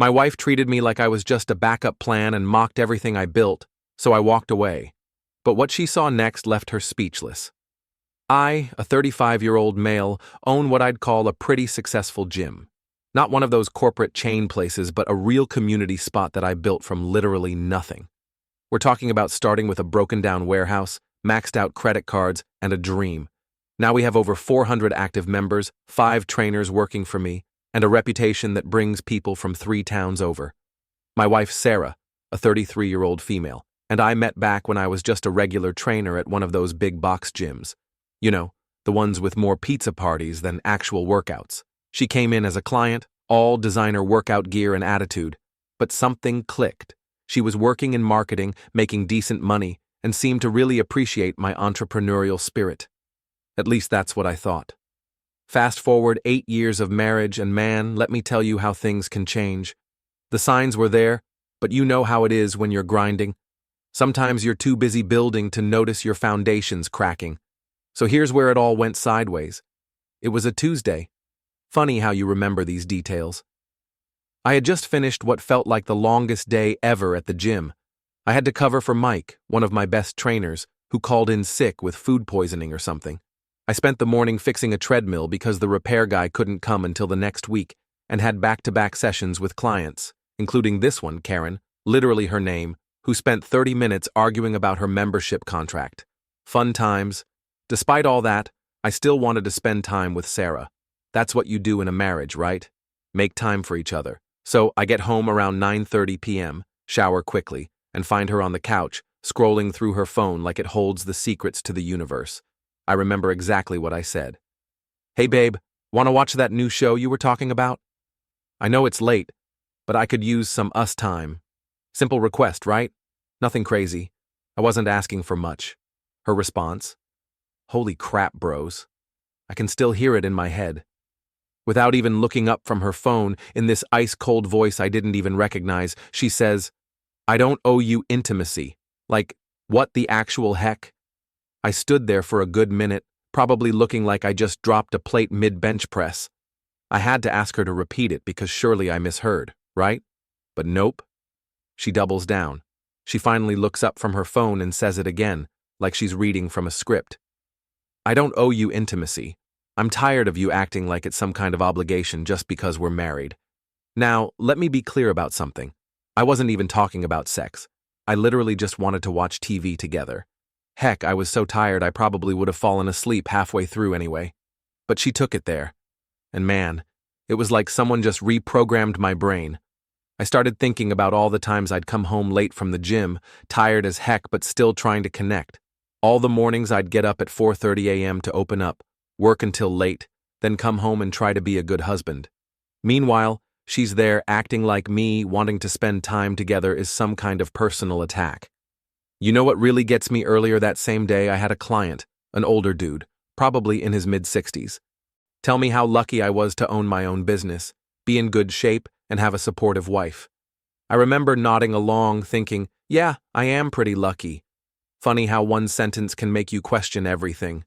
My wife treated me like I was just a backup plan and mocked everything I built, so I walked away. But what she saw next left her speechless. I, a 35-year-old male, own what I'd call a pretty successful gym. Not one of those corporate chain places, but a real community spot that I built from literally nothing. We're talking about starting with a broken-down warehouse, maxed-out credit cards, and a dream. Now we have over 400 active members, 5 trainers working for me, and a reputation that brings people from 3 towns over. My wife, Sarah, a 33-year-old female, and I met back when I was just a regular trainer at one of those big box gyms. You know, the ones with more pizza parties than actual workouts. She came in as a client, all designer workout gear and attitude, but something clicked. She was working in marketing, making decent money, and seemed to really appreciate my entrepreneurial spirit. At least that's what I thought. Fast forward 8 years of marriage, and man, let me tell you how things can change. The signs were there, but you know how it is when you're grinding. Sometimes you're too busy building to notice your foundations cracking. So here's where it all went sideways. It was a Tuesday. Funny how you remember these details. I had just finished what felt like the longest day ever at the gym. I had to cover for Mike, one of my best trainers, who called in sick with food poisoning or something. I spent the morning fixing a treadmill because the repair guy couldn't come until the next week, and had back-to-back sessions with clients, including this one, Karen, literally her name, who spent 30 minutes arguing about her membership contract. Fun times. Despite all that, I still wanted to spend time with Sarah. That's what you do in a marriage, right? Make time for each other. So I get home around 9:30 p.m., shower quickly, and find her on the couch, scrolling through her phone like it holds the secrets to the universe. I remember exactly what I said. "Hey babe, wanna watch that new show you were talking about? I know it's late, but I could use some us time. Simple request, right? Nothing crazy. I wasn't asking for much." Her response: "Holy crap, bros." I can still hear it in my head. Without even looking up from her phone, in this ice-cold voice I didn't even recognize, she says, "I don't owe you intimacy." Like, what the actual heck? I stood there for a good minute, probably looking like I just dropped a plate mid-bench press. I had to ask her to repeat it because surely I misheard, right? But nope. She doubles down. She finally looks up from her phone and says it again, like she's reading from a script. "I don't owe you intimacy. I'm tired of you acting like it's some kind of obligation just because we're married." Now, let me be clear about something. I wasn't even talking about sex. I literally just wanted to watch TV together. Heck, I was so tired I probably would have fallen asleep halfway through anyway. But she took it there. And man, it was like someone just reprogrammed my brain. I started thinking about all the times I'd come home late from the gym, tired as heck but still trying to connect. All the mornings I'd get up at 4:30 a.m. to open up, work until late, then come home and try to be a good husband. Meanwhile, she's there acting like me wanting to spend time together is some kind of personal attack. You know what really gets me? Earlier that same day I had a client, an older dude, probably in his mid-60s. Tell me how lucky I was to own my own business, be in good shape, and have a supportive wife. I remember nodding along thinking, yeah, I am pretty lucky. Funny how one sentence can make you question everything.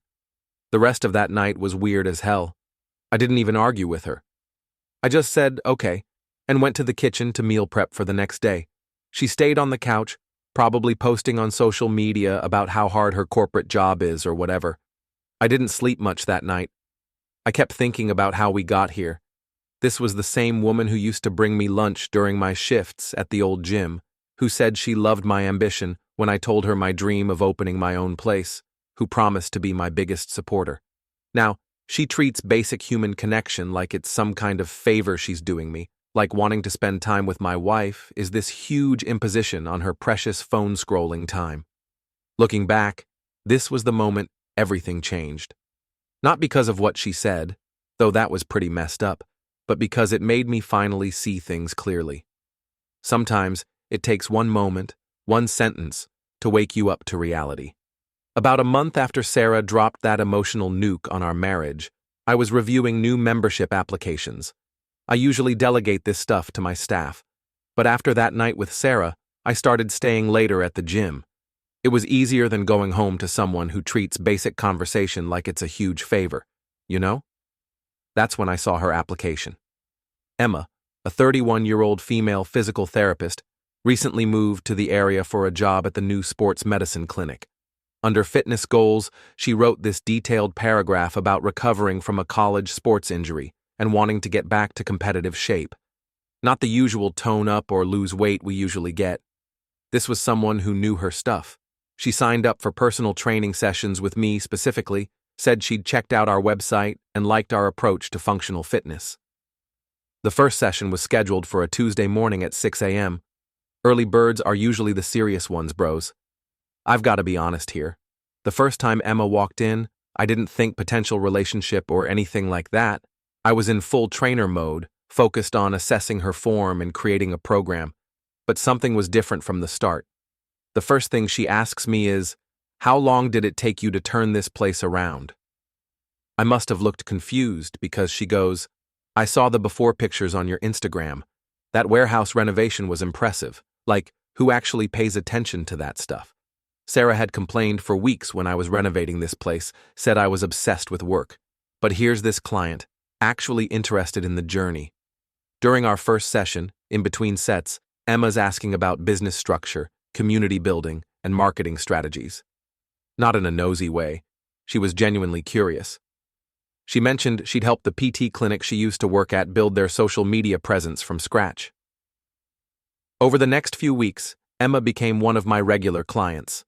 The rest of that night was weird as hell. I didn't even argue with her. I just said, okay, and went to the kitchen to meal prep for the next day. She stayed on the couch, probably posting on social media about how hard her corporate job is or whatever. I didn't sleep much that night. I kept thinking about how we got here. This was the same woman who used to bring me lunch during my shifts at the old gym, who said she loved my ambition when I told her my dream of opening my own place, who promised to be my biggest supporter. Now, she treats basic human connection like it's some kind of favor she's doing me, like wanting to spend time with my wife is this huge imposition on her precious phone scrolling time. Looking back, this was the moment everything changed. Not because of what she said, though that was pretty messed up, but because it made me finally see things clearly. Sometimes it takes one moment, one sentence, to wake you up to reality. About a month after Sarah dropped that emotional nuke on our marriage, I was reviewing new membership applications. I usually delegate this stuff to my staff, but after that night with Sarah, I started staying later at the gym. It was easier than going home to someone who treats basic conversation like it's a huge favor, you know? That's when I saw her application. Emma, a 31-year-old female physical therapist, recently moved to the area for a job at the new sports medicine clinic. Under fitness goals, she wrote this detailed paragraph about recovering from a college sports injury and wanting to get back to competitive shape. Not the usual tone up or lose weight we usually get. This was someone who knew her stuff. She signed up for personal training sessions with me specifically, said she'd checked out our website and liked our approach to functional fitness. The first session was scheduled for a Tuesday morning at 6 a.m. Early birds are usually the serious ones, bros. I've got to be honest here. The first time Emma walked in, I didn't think potential relationship or anything like that. I was in full trainer mode, focused on assessing her form and creating a program. But something was different from the start. The first thing she asks me is, "How long did it take you to turn this place around?" I must have looked confused because she goes, "I saw the before pictures on your Instagram. That warehouse renovation was impressive. Like, who actually pays attention to that stuff?" Sarah had complained for weeks when I was renovating this place, said I was obsessed with work. But here's this client, actually interested in the journey. During our first session, in between sets, Emma's asking about business structure, community building, and marketing strategies. Not in a nosy way. She was genuinely curious. She mentioned she'd helped the PT clinic she used to work at build their social media presence from scratch. Over the next few weeks, Emma became one of my regular clients.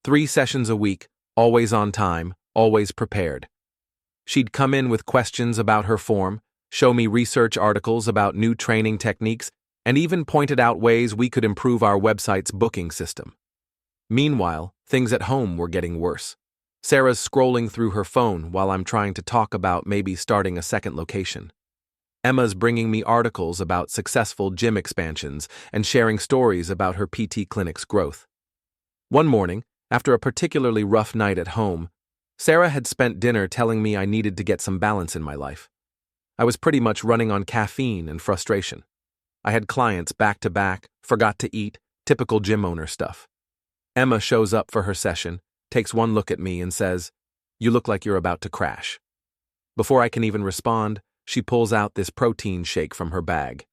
3 sessions a week, always on time, always prepared. She'd come in with questions about her form, show me research articles about new training techniques, and even pointed out ways we could improve our website's booking system. Meanwhile, things at home were getting worse. Sarah's scrolling through her phone while I'm trying to talk about maybe starting a second location. Emma's bringing me articles about successful gym expansions and sharing stories about her PT clinic's growth. One morning, after a particularly rough night at home, Sarah had spent dinner telling me I needed to get some balance in my life. I was pretty much running on caffeine and frustration. I had clients back to back, forgot to eat, typical gym owner stuff. Emma shows up for her session, takes one look at me and says, "You look like you're about to crash." Before I can even respond, she pulls out this protein shake from her bag.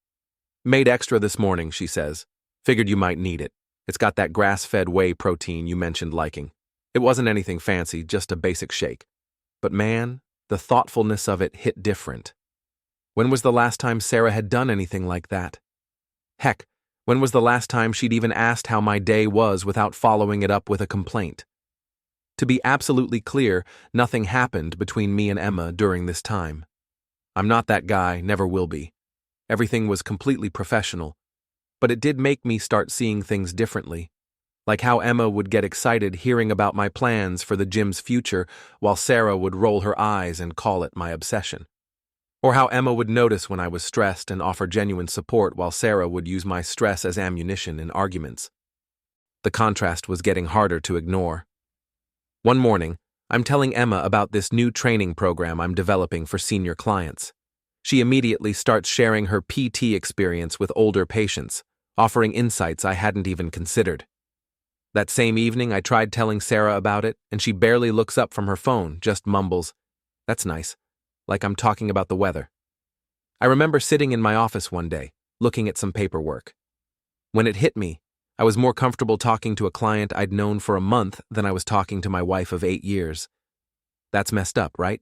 "Made extra this morning," she says. "Figured you might need it. It's got that grass-fed whey protein you mentioned liking. It wasn't anything fancy, just a basic shake. But man, the thoughtfulness of it hit different. When was the last time Sarah had done anything like that? Heck, when was the last time she'd even asked how my day was without following it up with a complaint? To be absolutely clear, nothing happened between me and Emma during this time. I'm not that guy, never will be. Everything was completely professional. But it did make me start seeing things differently. Like how Emma would get excited hearing about my plans for the gym's future, while Sarah would roll her eyes and call it my obsession. Or how Emma would notice when I was stressed and offer genuine support while Sarah would use my stress as ammunition in arguments. The contrast was getting harder to ignore. One morning, I'm telling Emma about this new training program I'm developing for senior clients. She immediately starts sharing her PT experience with older patients, offering insights I hadn't even considered. That same evening, I tried telling Sarah about it, and she barely looks up from her phone, just mumbles, "That's nice," like I'm talking about the weather. I remember sitting in my office one day, looking at some paperwork. When it hit me, I was more comfortable talking to a client I'd known for a month than I was talking to my wife of 8 years. That's messed up, right?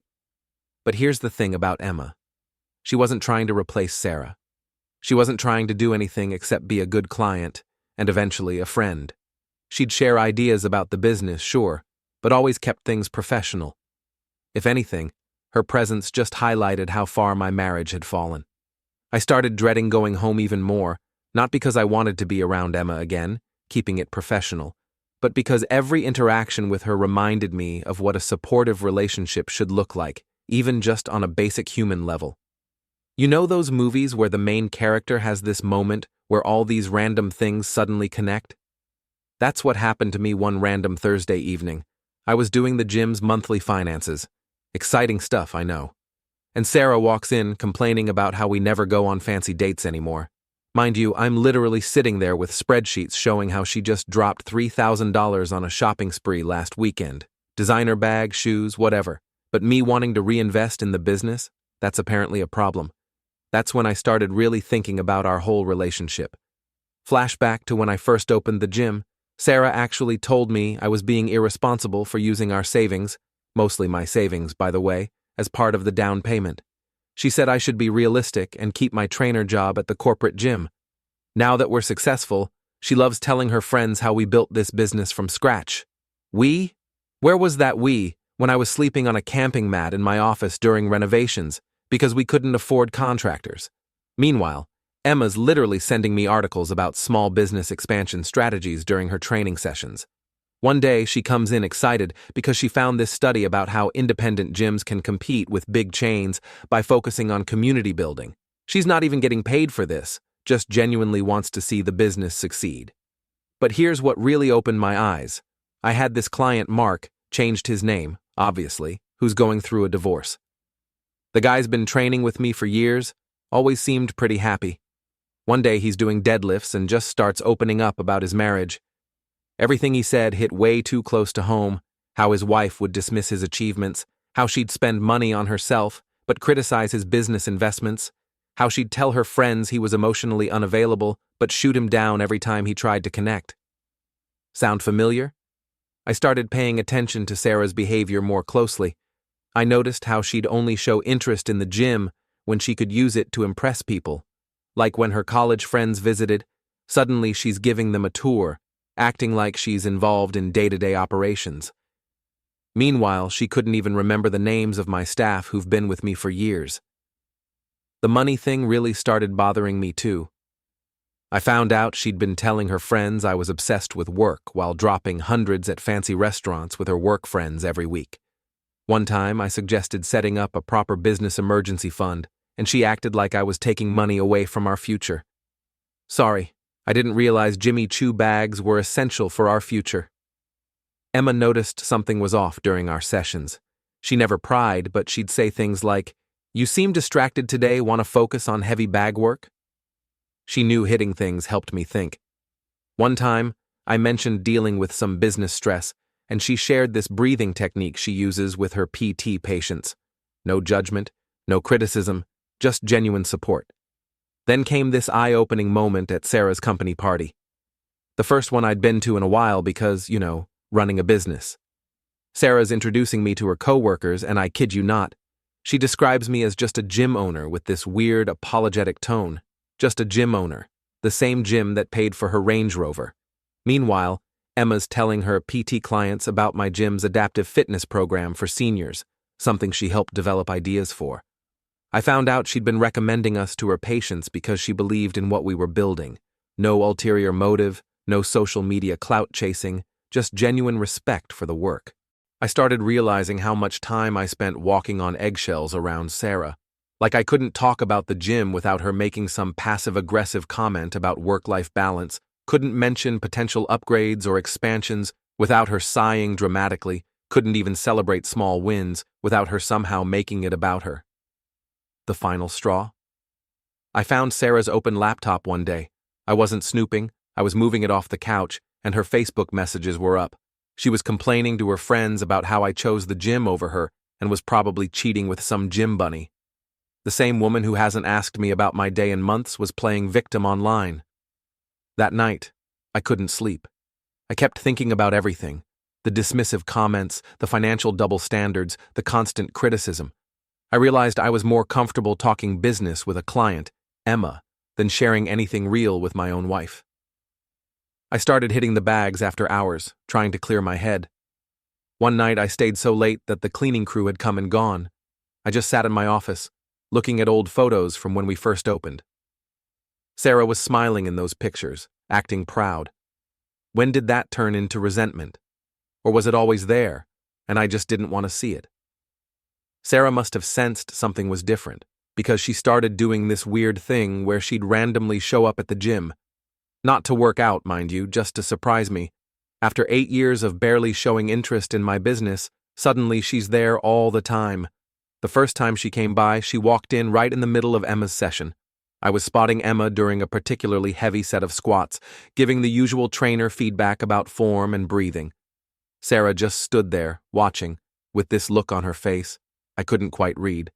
But here's the thing about Emma. She wasn't trying to replace Sarah. She wasn't trying to do anything except be a good client, and eventually a friend. She'd share ideas about the business, sure, but always kept things professional. If anything, her presence just highlighted how far my marriage had fallen. I started dreading going home even more, not because I wanted to be around Emma again, keeping it professional, but because every interaction with her reminded me of what a supportive relationship should look like, even just on a basic human level. You know those movies where the main character has this moment where all these random things suddenly connect? That's what happened to me one random Thursday evening. I was doing the gym's monthly finances. Exciting stuff, I know. And Sarah walks in complaining about how we never go on fancy dates anymore. Mind you, I'm literally sitting there with spreadsheets showing how she just dropped $3,000 on a shopping spree last weekend. Designer bag, shoes, whatever. But me wanting to reinvest in the business? That's apparently a problem. That's when I started really thinking about our whole relationship. Flashback to when I first opened the gym, Sarah actually told me I was being irresponsible for using our savings, mostly my savings, by the way, as part of the down payment. She said I should be realistic and keep my trainer job at the corporate gym. Now that we're successful, she loves telling her friends how we built this business from scratch. We? Where was that we when I was sleeping on a camping mat in my office during renovations because we couldn't afford contractors? Meanwhile, Emma's literally sending me articles about small business expansion strategies during her training sessions. One day, she comes in excited because she found this study about how independent gyms can compete with big chains by focusing on community building. She's not even getting paid for this, just genuinely wants to see the business succeed. But here's what really opened my eyes. I had this client, Mark, changed his name, obviously, who's going through a divorce. The guy's been training with me for years, always seemed pretty happy. One day he's doing deadlifts and just starts opening up about his marriage. Everything he said hit way too close to home, how his wife would dismiss his achievements, how she'd spend money on herself but criticize his business investments, how she'd tell her friends he was emotionally unavailable but shoot him down every time he tried to connect. Sound familiar? I started paying attention to Sarah's behavior more closely. I noticed how she'd only show interest in the gym when she could use it to impress people. Like when her college friends visited, suddenly she's giving them a tour, acting like she's involved in day-to-day operations. Meanwhile, she couldn't even remember the names of my staff who've been with me for years. The money thing really started bothering me too. I found out she'd been telling her friends I was obsessed with work while dropping hundreds at fancy restaurants with her work friends every week. One time, I suggested setting up a proper business emergency fund, and she acted like I was taking money away from our future. Sorry, I didn't realize Jimmy Choo bags were essential for our future. Emma noticed something was off during our sessions. She never pried, but she'd say things like, "You seem distracted today, want to focus on heavy bag work?" She knew hitting things helped me think. One time, I mentioned dealing with some business stress, and she shared this breathing technique she uses with her PT patients. No judgment, no criticism, just genuine support. Then came this eye-opening moment at Sarah's company party. The first one I'd been to in a while because, running a business. Sarah's introducing me to her coworkers, and I kid you not, she describes me as just a gym owner with this weird, apologetic tone. Just a gym owner, the same gym that paid for her Range Rover. Meanwhile, Emma's telling her PT clients about my gym's adaptive fitness program for seniors, something she helped develop ideas for. I found out she'd been recommending us to her patients because she believed in what we were building. No ulterior motive, no social media clout chasing, just genuine respect for the work. I started realizing how much time I spent walking on eggshells around Sarah. Like I couldn't talk about the gym without her making some passive-aggressive comment about work-life balance, couldn't mention potential upgrades or expansions without her sighing dramatically, couldn't even celebrate small wins without her somehow making it about her. The final straw? I found Sarah's open laptop one day. I wasn't snooping, I was moving it off the couch, and her Facebook messages were up. She was complaining to her friends about how I chose the gym over her and was probably cheating with some gym bunny. The same woman who hasn't asked me about my day in months was playing victim online. That night, I couldn't sleep. I kept thinking about everything. The dismissive comments, the financial double standards, the constant criticism. I realized I was more comfortable talking business with a client, Emma, than sharing anything real with my own wife. I started hitting the bags after hours, trying to clear my head. One night I stayed so late that the cleaning crew had come and gone. I just sat in my office, looking at old photos from when we first opened. Sarah was smiling in those pictures, acting proud. When did that turn into resentment? Or was it always there, and I just didn't want to see it? Sarah must have sensed something was different, because she started doing this weird thing where she'd randomly show up at the gym. Not to work out, mind you, just to surprise me. After 8 years of barely showing interest in my business, suddenly she's there all the time. The first time she came by, she walked in right in the middle of Emma's session. I was spotting Emma during a particularly heavy set of squats, giving the usual trainer feedback about form and breathing. Sarah just stood there, watching, with this look on her face I couldn't quite read.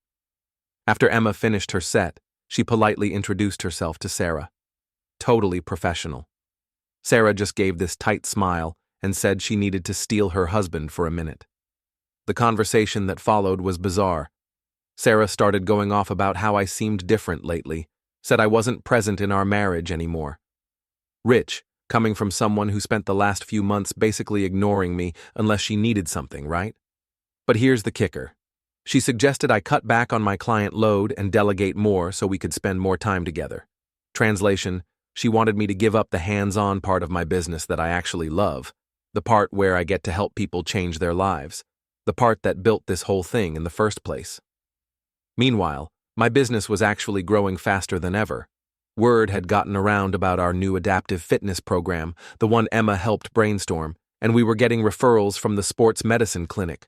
After Emma finished her set, She politely introduced herself to Sarah. Totally professional. Sarah just gave this tight smile and said she needed to steal her husband for a minute. The conversation that followed was bizarre. Sarah started going off about how I seemed different lately, said I wasn't present in our marriage anymore. Rich, coming from someone who spent the last few months basically ignoring me unless she needed something, right? But here's the kicker. She suggested I cut back on my client load and delegate more so we could spend more time together. Translation, she wanted me to give up the hands-on part of my business that I actually love, the part where I get to help people change their lives, the part that built this whole thing in the first place. Meanwhile, my business was actually growing faster than ever. Word had gotten around about our new adaptive fitness program, the one Emma helped brainstorm, and we were getting referrals from the sports medicine clinic.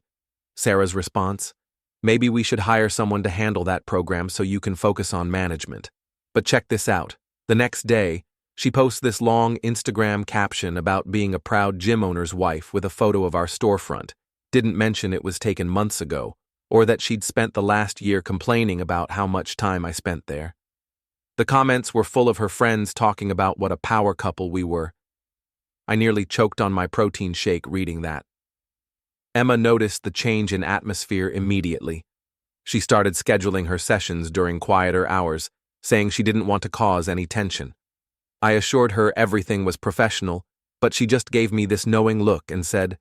Sarah's response? Maybe we should hire someone to handle that program so you can focus on management. But check this out. The next day, she posts this long Instagram caption about being a proud gym owner's wife with a photo of our storefront. Didn't mention it was taken months ago, or that she'd spent the last year complaining about how much time I spent there. The comments were full of her friends talking about what a power couple we were. I nearly choked on my protein shake reading that. Emma noticed the change in atmosphere immediately. She started scheduling her sessions during quieter hours, saying she didn't want to cause any tension. I assured her everything was professional, but she just gave me this knowing look and said,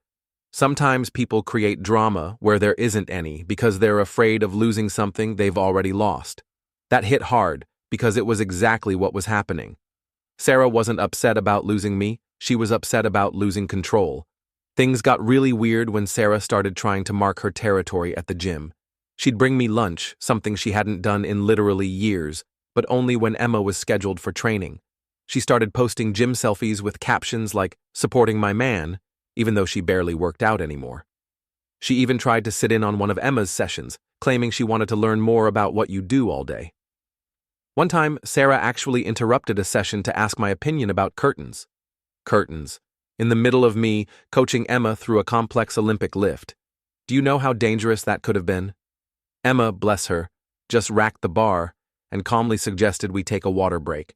"Sometimes people create drama where there isn't any because they're afraid of losing something they've already lost." That hit hard because it was exactly what was happening. Sarah wasn't upset about losing me, she was upset about losing control. Things got really weird when Sarah started trying to mark her territory at the gym. She'd bring me lunch, something she hadn't done in literally years, but only when Emma was scheduled for training. She started posting gym selfies with captions like, "supporting my man," even though she barely worked out anymore. She even tried to sit in on one of Emma's sessions, claiming she wanted to learn more about what you do all day. One time, Sarah actually interrupted a session to ask my opinion about curtains. Curtains. In the middle of me coaching Emma through a complex Olympic lift. Do you know how dangerous that could have been? Emma, bless her, just racked the bar and calmly suggested we take a water break.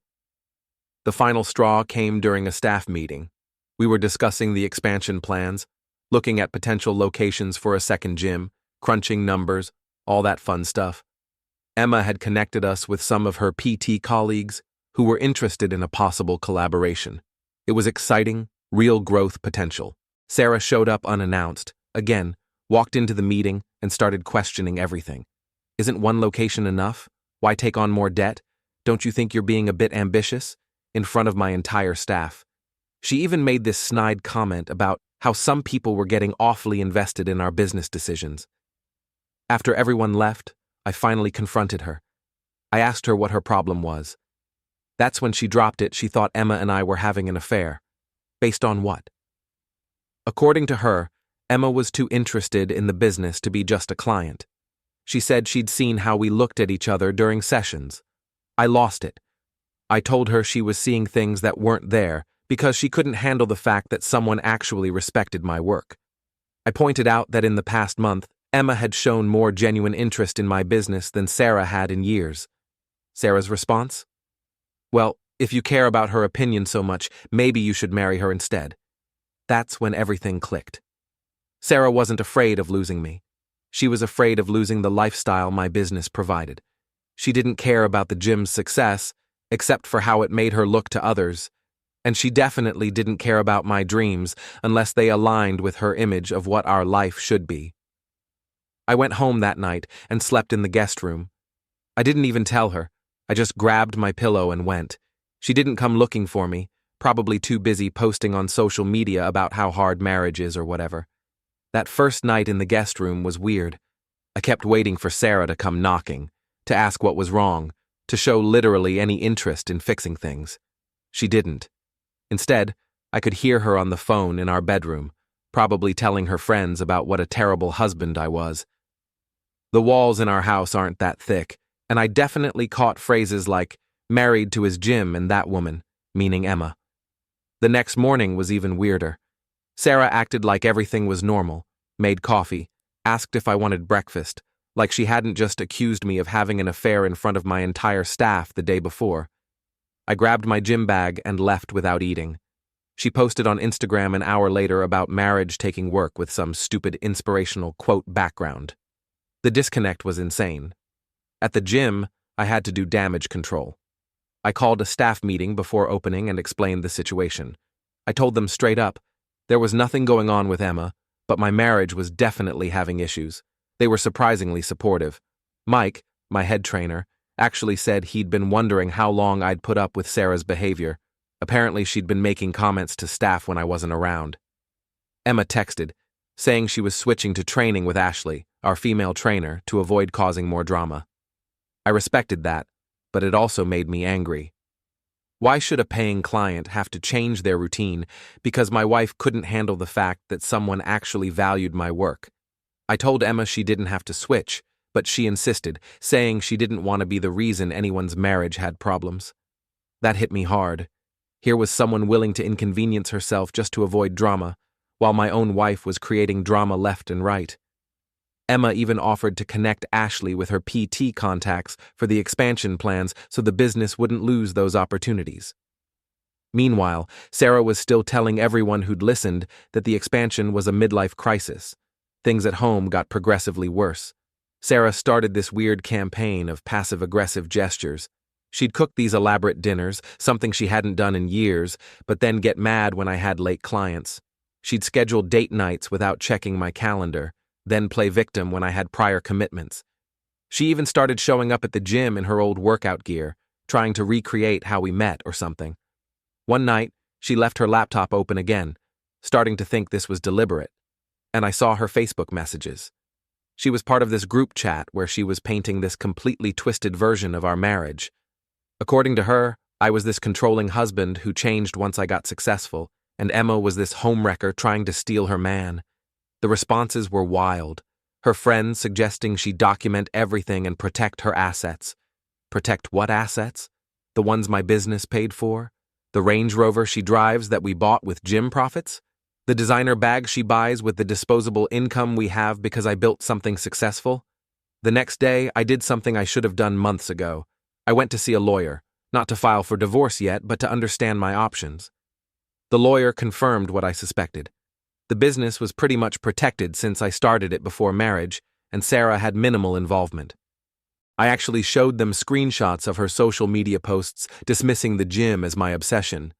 The final straw came during a staff meeting. We were discussing the expansion plans, looking at potential locations for a second gym, crunching numbers, all that fun stuff. Emma had connected us with some of her PT colleagues who were interested in a possible collaboration. It was exciting, real growth potential. Sarah showed up unannounced, again, walked into the meeting and started questioning everything. "Isn't one location enough? Why take on more debt? Don't you think you're being a bit ambitious?" In front of my entire staff. She even made this snide comment about how some people were getting awfully invested in our business decisions. After everyone left, I finally confronted her. I asked her what her problem was. That's when she dropped it. She thought Emma and I were having an affair. Based on what? According to her, Emma was too interested in the business to be just a client. She said she'd seen how we looked at each other during sessions. I lost it. I told her she was seeing things that weren't there because she couldn't handle the fact that someone actually respected my work. I pointed out that in the past month, Emma had shown more genuine interest in my business than Sarah had in years. Sarah's response? "Well, if you care about her opinion so much, maybe you should marry her instead." That's when everything clicked. Sarah wasn't afraid of losing me. She was afraid of losing the lifestyle my business provided. She didn't care about the gym's success, except for how it made her look to others, and she definitely didn't care about my dreams unless they aligned with her image of what our life should be. I went home that night and slept in the guest room. I didn't even tell her. I just grabbed my pillow and went. She didn't come looking for me, probably too busy posting on social media about how hard marriage is or whatever. That first night in the guest room was weird. I kept waiting for Sarah to come knocking, to ask what was wrong, to show literally any interest in fixing things. She didn't. Instead, I could hear her on the phone in our bedroom, probably telling her friends about what a terrible husband I was. The walls in our house aren't that thick, and I definitely caught phrases like, "married to his gym and that woman," meaning Emma. The next morning was even weirder. Sarah acted like everything was normal, made coffee, asked if I wanted breakfast, like she hadn't just accused me of having an affair in front of my entire staff the day before. I grabbed my gym bag and left without eating. She posted on Instagram an hour later about marriage taking work with some stupid inspirational quote background. The disconnect was insane. At the gym, I had to do damage control. I called a staff meeting before opening and explained the situation. I told them straight up, there was nothing going on with Emma, but my marriage was definitely having issues. They were surprisingly supportive. Mike, my head trainer, actually said he'd been wondering how long I'd put up with Sarah's behavior. Apparently she'd been making comments to staff when I wasn't around. Emma texted, saying she was switching to training with Ashley, our female trainer, to avoid causing more drama. I respected that, but it also made me angry. Why should a paying client have to change their routine because my wife couldn't handle the fact that someone actually valued my work? I told Emma she didn't have to switch, but she insisted, saying she didn't want to be the reason anyone's marriage had problems. That hit me hard. Here was someone willing to inconvenience herself just to avoid drama, while my own wife was creating drama left and right. Emma even offered to connect Ashley with her PT contacts for the expansion plans so the business wouldn't lose those opportunities. Meanwhile, Sarah was still telling everyone who'd listened that the expansion was a midlife crisis. Things at home got progressively worse. Sarah started this weird campaign of passive-aggressive gestures. She'd cook these elaborate dinners, something she hadn't done in years, but then get mad when I had late clients. She'd schedule date nights without checking my calendar, then play victim when I had prior commitments. She even started showing up at the gym in her old workout gear, trying to recreate how we met or something. One night, she left her laptop open again, starting to think this was deliberate, and I saw her Facebook messages. She was part of this group chat where she was painting this completely twisted version of our marriage. According to her, I was this controlling husband who changed once I got successful, and Emma was this homewrecker trying to steal her man. The responses were wild. Her friends suggesting she document everything and protect her assets. Protect what assets? The ones my business paid for? The Range Rover she drives that we bought with gym profits? The designer bag she buys with the disposable income we have because I built something successful? The next day, I did something I should have done months ago. I went to see a lawyer, not to file for divorce yet, but to understand my options. The lawyer confirmed what I suspected. The business was pretty much protected since I started it before marriage, and Sarah had minimal involvement. I actually showed them screenshots of her social media posts dismissing the gym as my obsession.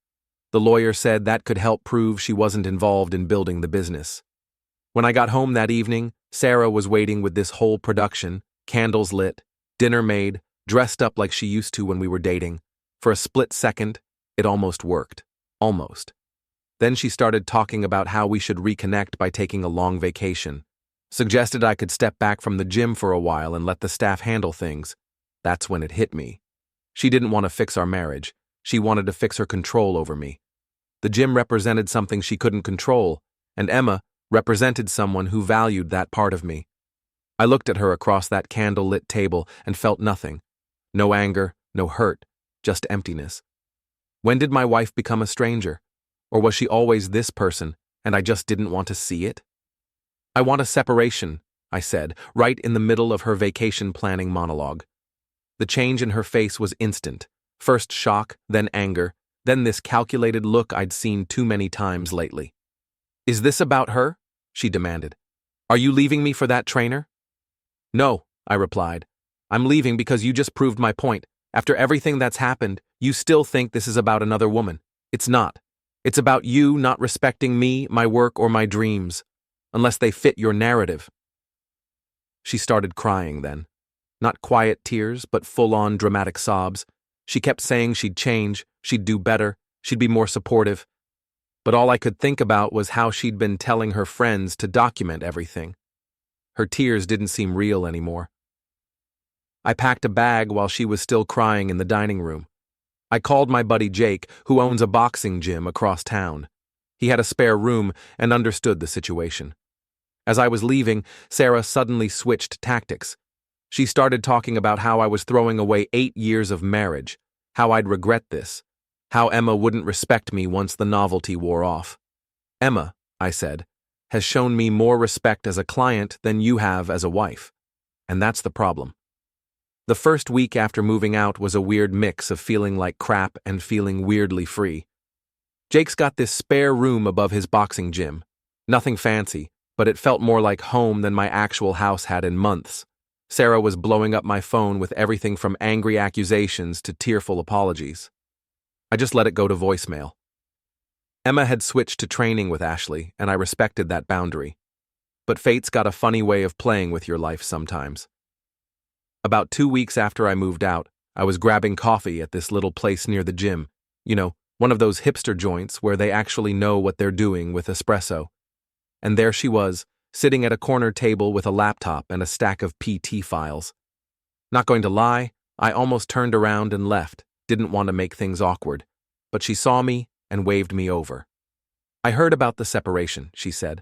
The lawyer said that could help prove she wasn't involved in building the business. When I got home that evening, Sarah was waiting with this whole production, candles lit, dinner made, dressed up like she used to when we were dating. For a split second, it almost worked. Almost. Then she started talking about how we should reconnect by taking a long vacation. Suggested I could step back from the gym for a while and let the staff handle things. That's when it hit me. She didn't want to fix our marriage. She wanted to fix her control over me. The gym represented something she couldn't control, and Emma represented someone who valued that part of me. I looked at her across that candle-lit table and felt nothing. No anger, no hurt, just emptiness. When did my wife become a stranger? Or was she always this person, and I just didn't want to see it? I want a separation, I said, right in the middle of her vacation planning monologue. The change in her face was instant. First shock, then anger, then this calculated look I'd seen too many times lately. Is this about her? She demanded. Are you leaving me for that trainer? No, I replied. I'm leaving because you just proved my point. After everything that's happened, you still think this is about another woman. It's not. It's about you not respecting me, my work, or my dreams, unless they fit your narrative. She started crying then. Not quiet tears, but full-on dramatic sobs. She kept saying she'd change, she'd do better, she'd be more supportive. But all I could think about was how she'd been telling her friends to document everything. Her tears didn't seem real anymore. I packed a bag while she was still crying in the dining room. I called my buddy Jake, who owns a boxing gym across town. He had a spare room and understood the situation. As I was leaving, Sarah suddenly switched tactics. She started talking about how I was throwing away 8 years of marriage, how I'd regret this, how Emma wouldn't respect me once the novelty wore off. Emma, I said, has shown me more respect as a client than you have as a wife. and that's the problem. The first week after moving out was a weird mix of feeling like crap and feeling weirdly free. Jake's got this spare room above his boxing gym. Nothing fancy, but it felt more like home than my actual house had in months. Sarah was blowing up my phone with everything from angry accusations to tearful apologies. I just let it go to voicemail. Emma had switched to training with Ashley, and I respected that boundary. But fate's got a funny way of playing with your life sometimes. About 2 weeks after I moved out, I was grabbing coffee at this little place near the gym. One of those hipster joints where they actually know what they're doing with espresso. And there she was, sitting at a corner table with a laptop and a stack of PT files. Not going to lie, I almost turned around and left, didn't want to make things awkward. But she saw me and waved me over. "I heard about the separation," she said.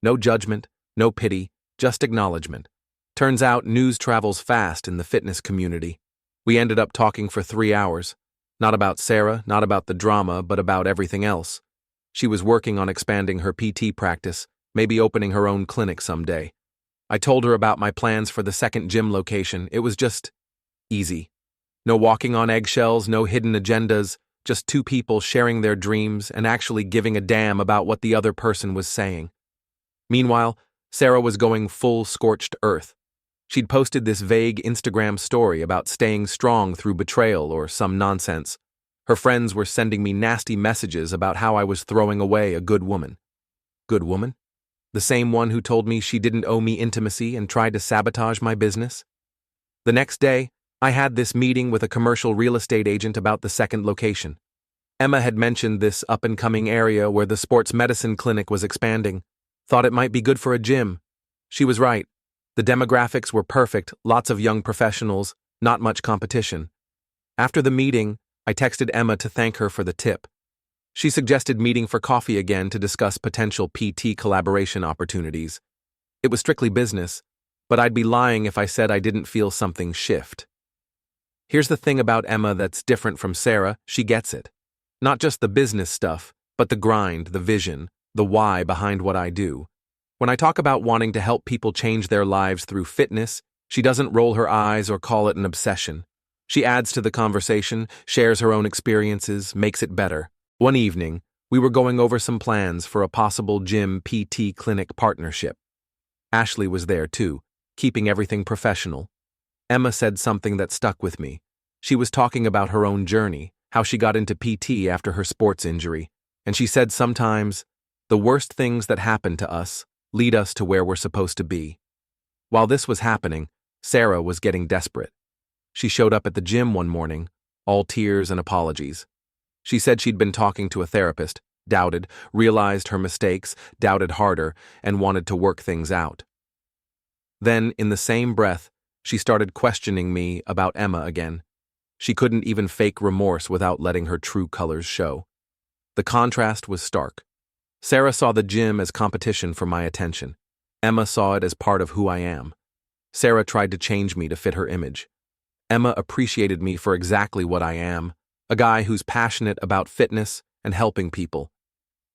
"No judgment, no pity, just acknowledgement. Turns out news travels fast in the fitness community." We ended up talking for 3 hours. Not about Sarah, not about the drama, but about everything else. She was working on expanding her PT practice, maybe opening her own clinic someday. I told her about my plans for the second gym location. It was just easy. No walking on eggshells, no hidden agendas, just two people sharing their dreams and actually giving a damn about what the other person was saying. Meanwhile, Sarah was going full scorched earth. She'd posted this vague Instagram story about staying strong through betrayal or some nonsense. Her friends were sending me nasty messages about how I was throwing away a good woman. Good woman? The same one who told me she didn't owe me intimacy and tried to sabotage my business? The next day, I had this meeting with a commercial real estate agent about the second location. Emma had mentioned this up-and-coming area where the sports medicine clinic was expanding. Thought it might be good for a gym. She was right. The demographics were perfect, lots of young professionals, not much competition. After the meeting, I texted Emma to thank her for the tip. She suggested meeting for coffee again to discuss potential PT collaboration opportunities. It was strictly business, but I'd be lying if I said I didn't feel something shift. Here's the thing about Emma that's different from Sarah: she gets it. Not just the business stuff, but the grind, the vision, the why behind what I do. When I talk about wanting to help people change their lives through fitness, she doesn't roll her eyes or call it an obsession. She adds to the conversation, shares her own experiences, makes it better. One evening, we were going over some plans for a possible gym PT clinic partnership. Ashley was there too, keeping everything professional. Emma said something that stuck with me. She was talking about her own journey, how she got into PT after her sports injury, and she said sometimes, the worst things that happen to us lead us to where we're supposed to be. While this was happening, Sarah was getting desperate. She showed up at the gym one morning, all tears and apologies. She said she'd been talking to a therapist, doubted, realized her mistakes, doubted harder, and wanted to work things out. Then, in the same breath, she started questioning me about Emma again. She couldn't even fake remorse without letting her true colors show. The contrast was stark. Sarah saw the gym as competition for my attention. Emma saw it as part of who I am. Sarah tried to change me to fit her image. Emma appreciated me for exactly what I am, a guy who's passionate about fitness and helping people.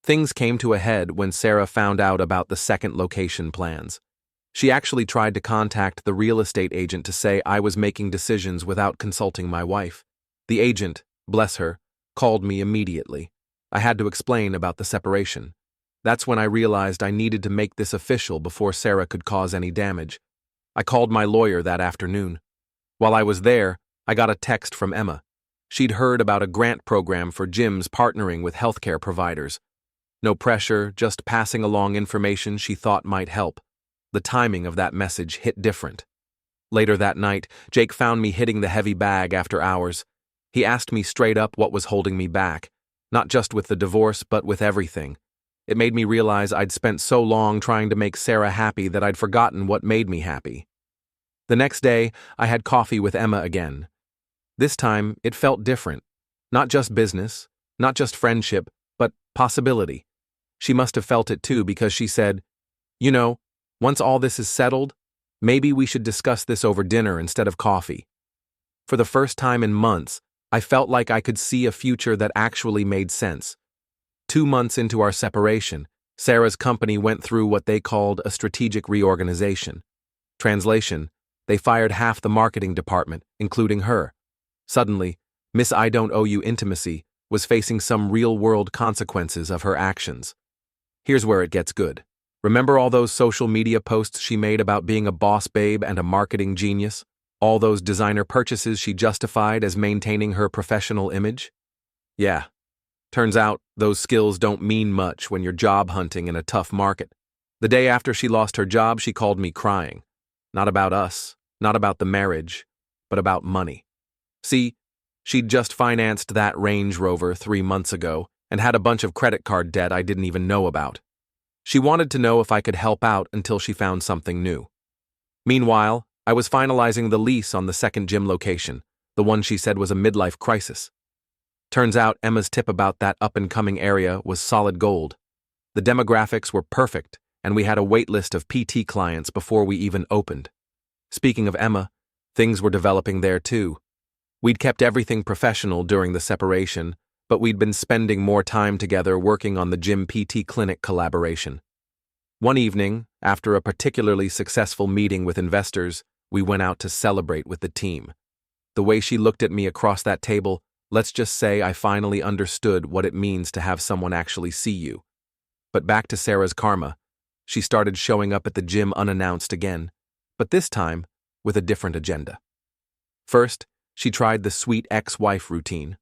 Things came to a head when Sarah found out about the second location plans. She actually tried to contact the real estate agent to say I was making decisions without consulting my wife. The agent, bless her, called me immediately. I had to explain about the separation. That's when I realized I needed to make this official before Sarah could cause any damage. I called my lawyer that afternoon. While I was there, I got a text from Emma. She'd heard about a grant program for gyms partnering with healthcare providers. No pressure, just passing along information she thought might help. The timing of that message hit different. Later that night, Jake found me hitting the heavy bag after hours. He asked me straight up what was holding me back. Not just with the divorce, but with everything. It made me realize I'd spent so long trying to make Sarah happy that I'd forgotten what made me happy. The next day, I had coffee with Emma again. This time, it felt different. Not just business, not just friendship, but possibility. She must have felt it too because she said, once all this is settled, maybe we should discuss this over dinner instead of coffee. For the first time in months, I felt like I could see a future that actually made sense. 2 months into our separation, Sarah's company went through what they called a strategic reorganization. Translation: They fired half the marketing department, including her. Suddenly, Miss I Don't Owe You Intimacy was facing some real-world consequences of her actions. Here's where it gets good. Remember all those social media posts she made about being a boss babe and a marketing genius? All those designer purchases she justified as maintaining her professional image? Yeah. Turns out, those skills don't mean much when you're job hunting in a tough market. The day after she lost her job, she called me crying. Not about us, not about the marriage, but about money. See, she'd just financed that Range Rover 3 months ago and had a bunch of credit card debt I didn't even know about. She wanted to know if I could help out until she found something new. Meanwhile, I was finalizing the lease on the second gym location, the one she said was a midlife crisis. Turns out Emma's tip about that up-and-coming area was solid gold. The demographics were perfect, and we had a wait list of PT clients before we even opened. Speaking of Emma, things were developing there too. We'd kept everything professional during the separation, but we'd been spending more time together working on the gym PT clinic collaboration. One evening, after a particularly successful meeting with investors, we went out to celebrate with the team. The way she looked at me across that table, let's just say I finally understood what it means to have someone actually see you. But back to Sarah's karma. She started showing up at the gym unannounced again, but this time with a different agenda. First, she tried the sweet ex-wife routine.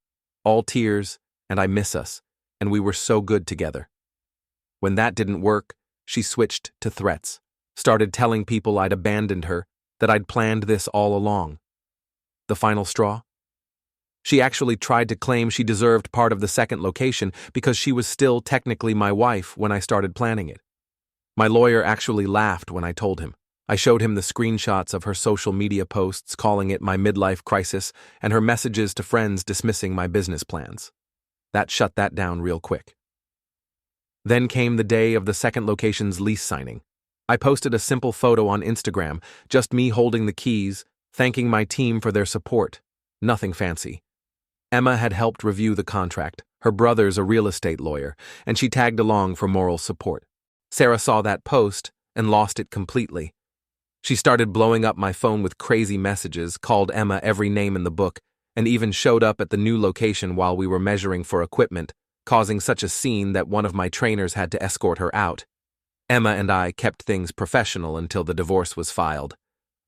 All tears, and I miss us, and we were so good together. When that didn't work, she switched to threats, started telling people I'd abandoned her, that I'd planned this all along. The final straw? She actually tried to claim she deserved part of the second location because she was still technically my wife when I started planning it. My lawyer actually laughed when I told him. I showed him the screenshots of her social media posts calling it my midlife crisis and her messages to friends dismissing my business plans. That shut that down real quick. Then came the day of the second location's lease signing. I posted a simple photo on Instagram, just me holding the keys, thanking my team for their support. Nothing fancy. Emma had helped review the contract. Her brother's a real estate lawyer, and she tagged along for moral support. Sarah saw that post and lost it completely. She started blowing up my phone with crazy messages, called Emma every name in the book, and even showed up at the new location while we were measuring for equipment, causing such a scene that one of my trainers had to escort her out. Emma and I kept things professional until the divorce was filed.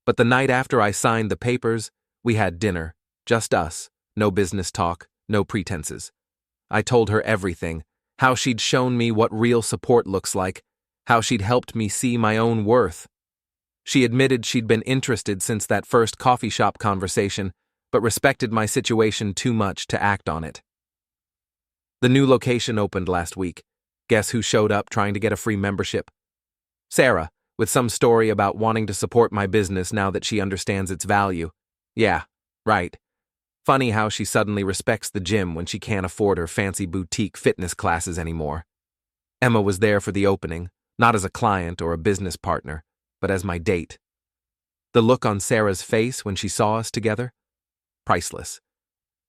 But the night after I signed the papers, we had dinner, just us, no business talk, no pretenses. I told her everything, how she'd shown me what real support looks like, how she'd helped me see my own worth. She admitted she'd been interested since that first coffee shop conversation, but respected my situation too much to act on it. The new location opened last week. Guess who showed up trying to get a free membership? Sarah, with some story about wanting to support my business now that she understands its value. Yeah, right. Funny how she suddenly respects the gym when she can't afford her fancy boutique fitness classes anymore. Emma was there for the opening, not as a client or a business partner, but as my date. The look on Sarah's face when she saw us together? Priceless.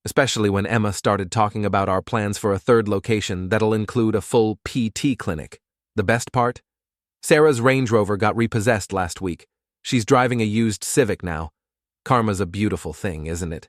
Especially when Emma started talking about our plans for a third location that'll include a full PT clinic. The best part? Sarah's Range Rover got repossessed last week. She's driving a used Civic now. Karma's a beautiful thing, isn't it?